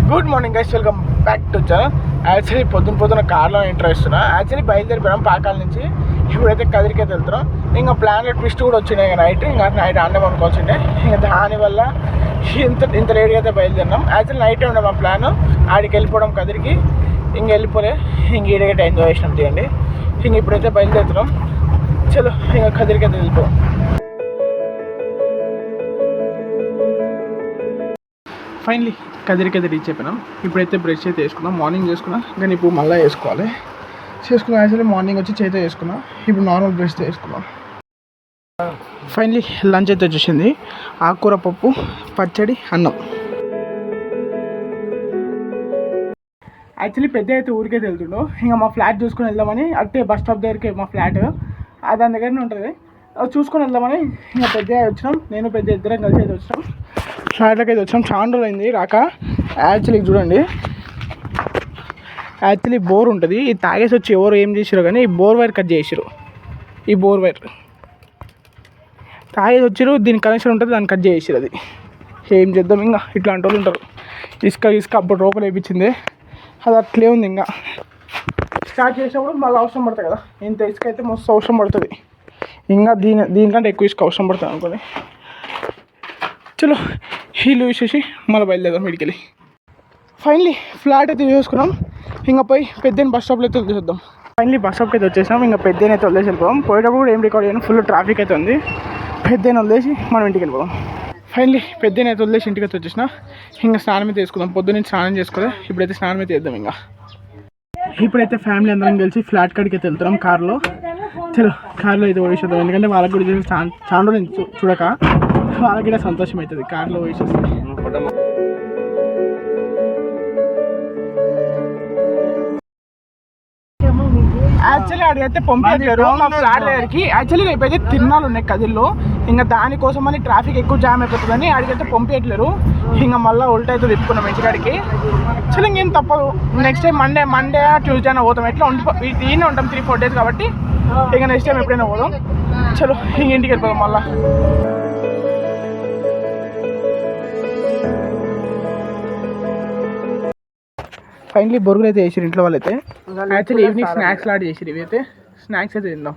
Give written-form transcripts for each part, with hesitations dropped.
Good morning guys, welcome back to channel. Actually పొద్దున కార్లో enter ఇస్తున్నా. యాక్చువల్లీ బయలుదేరిపోయాం పాకాల నుంచి. ఇప్పుడైతే కదిరికైతే వెళ్తున్నాం. ఇంకా ప్లాన్ ట్విస్ట్ కూడా వచ్చినాయి. ఇంకా నైట్ ఆడే అనుకోవాల్సిండే. ఇంకా దానివల్ల ఇంత లేట్గా అయితే బయలుదేరినాం. యాక్చువల్లీ నైటే ఉండే మా ప్లాన్, ఆడికి వెళ్ళిపోవడం కదిరికి. ఇంక వెళ్ళిపోలే, ఇంక ఈడగైతే ఎంజాయ్ చేసినాం తీయండి. ఇంక ఇప్పుడైతే బయలుదేరుతున్నాం. చలో ఇంకా కదిరికైతే వెళ్ళిపోయాం. ఫైనలీ కదిరికైతే రీచ్ అయిపోయినాం. ఇప్పుడైతే బ్రష్ అయితే వేసుకున్నాం. మార్నింగ్ చేసుకున్నా కానీ ఇప్పుడు మళ్ళీ వేసుకోవాలి. చేసుకున్నాం. యాక్చువల్లీ మార్నింగ్ వచ్చి చేతి వేసుకున్నాం. ఇప్పుడు నార్మల్ బ్రష్తో వేసుకున్నాం. ఫైనలీ లంచ్ అయితే వచ్చేసింది. ఆకుకూర పప్పు, పచ్చడి, అన్నం. యాక్చువల్లీ పెద్ద అయితే ఊరికైతే వెళ్తుండో. ఇంకా మా ఫ్లాట్ చూసుకొని వెళ్దామని, అంటే బస్ స్టాప్ దగ్గరికి మా ఫ్లాట్ దాని దగ్గరనే ఉంటుంది, చూసుకొని వెళ్దామని ఇంకా పెద్ద వచ్చినాం. నేను పెద్ద ఇద్దరం కలిసి అయితే వచ్చినాం. ఫ్లాట్లోకి అయితే వచ్చాం. చాలా రోజులు అయింది రాక. యాక్చువల్లీ చూడండి, యాక్చువల్లీ బోర్ ఉంటుంది. ఇది తాగేసి వచ్చి ఎవరు ఏం చేసారో కానీ ఈ బోర్ వైర్ కట్ చేసారు. ఈ బోర్ వైర్ తాగేసి వచ్చారు. దీని కనెక్షన్ ఉంటుంది, దాన్ని కట్ చేసారు. అది ఏం చేద్దాం, ఇంకా ఇట్లాంటి వాళ్ళు ఉంటారు. ఇసుక అప్పుడు రూపాయలు వేయించింది, అది అట్లే ఉంది. ఇంకా స్టార్ట్ చేసినప్పుడు మళ్ళీ అవసరం పడుతుంది కదా. ఇంత ఇసుక అయితే మస్తు అవసరం పడుతుంది. ఇంకా దీనికంటే ఎక్కువ ఇసుక అవసరం పడుతుంది అనుకోని చలో హీలు చూసేసి మళ్ళీ బయలుదేరాం ఇడికెళ్ళి. ఫైనలీ ఫ్లాట్ అయితే చూసుకున్నాం. ఇంకా పోయి పెద్దని బస్ స్టాప్లో అయితే వదిలేద్దాం. ఫైనలీ బస్ స్టాప్కి అయితే వచ్చేసాం. ఇంకా పెద్దని అయితే వదిలేసి వెళ్ళిపోదాం. పోయేటప్పుడు కూడా ఏం రికార్డ్ చేయను, ఫుల్ ట్రాఫిక్ అయితే ఉంది. పెద్దని వదిలేసి మనం ఇంటికి వెళ్ళిపోదాం. ఫైనలీ పెద్దని అయితే వదిలేసి ఇంటికి అయితే వచ్చేసిన. ఇంకా స్నానం అయితే వేసుకుందాం. పొద్దున్న స్నానం చేసుకోవాలి. ఇప్పుడైతే స్నానం అయితే వేద్దాం. ఇంకా ఇప్పుడైతే ఫ్యామిలీ అందరం కలిసి ఫ్లాట్ కాడికి అయితే వెళ్తున్నాం కార్లో. చలో కార్లో అయితే వేసేద్దాం. ఎందుకంటే వాళ్ళకి కూడా చాలా రోజులు చూడక వాళ్ళకి కూడా సంతోషం అవుతుంది కార్లో వేసేస్తే. యాక్చువల్లీ అడిగైతే పంపించారు మా ఫ్లాట్ దగ్గరికి. యాక్చువల్లీ రేపైతే తిరునాళ్ళు ఉన్నాయి కదిల్లో. ఇంకా దానికోసం అని ట్రాఫిక్ ఎక్కువ జామ్ అయిపోతుందని అడిగైతే పంపించట్లేరు. ఇంకా మళ్ళీ ఉల్టా అయితే తిప్పుకున్నాం ఇంటికాడికి. యాక్చువల్లీ ఇంకేం తప్పదు. నెక్స్ట్ టైం మండే ట్యూస్డే అయినా పోతాం. ఎట్లా ఈయనే ఉంటాం 3-4 days కాబట్టి. ఇంకా నెక్స్ట్ టైం ఎప్పుడైనా పోదాం. చలో ఇంక ఇంటికి వెళ్ళిపోదాం మళ్ళీ. ఫైనలీ బొరుగులు అయితే వేసారు ఇంట్లో వాళ్ళైతే. యాక్చువల్లీ ఈవినింగ్ స్నాక్స్ లాంటి చేసారు. ఇవి అయితే స్నాక్స్ అయితే తిందాం.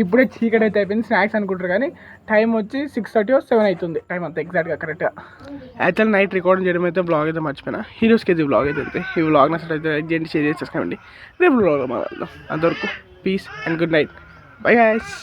ఇప్పుడే చీకటి అయితే అయిపోయింది. స్నాక్స్ అనుకుంటారు కానీ టైం వచ్చి 6:30 or 7 అవుతుంది. టైం అంతా ఎగ్జాక్ట్గా కరెక్ట్గా. యాక్చువల్లీ నైట్ రికార్డింగ్ చేయడం అయితే బ్లాగ్ అయితే మర్చిపోయినా. హీరోస్కి అయితే బ్లాగ్ అయితే వెళ్తే ఈ బ్లాగ్ నచ్చలు అయితే లైక్ చేయండి, షేర్ చేసి చేసుకోండి. రేపు బ్లాగ్ వెళ్దాం. అంతవరకు peace and good night. Bye guys.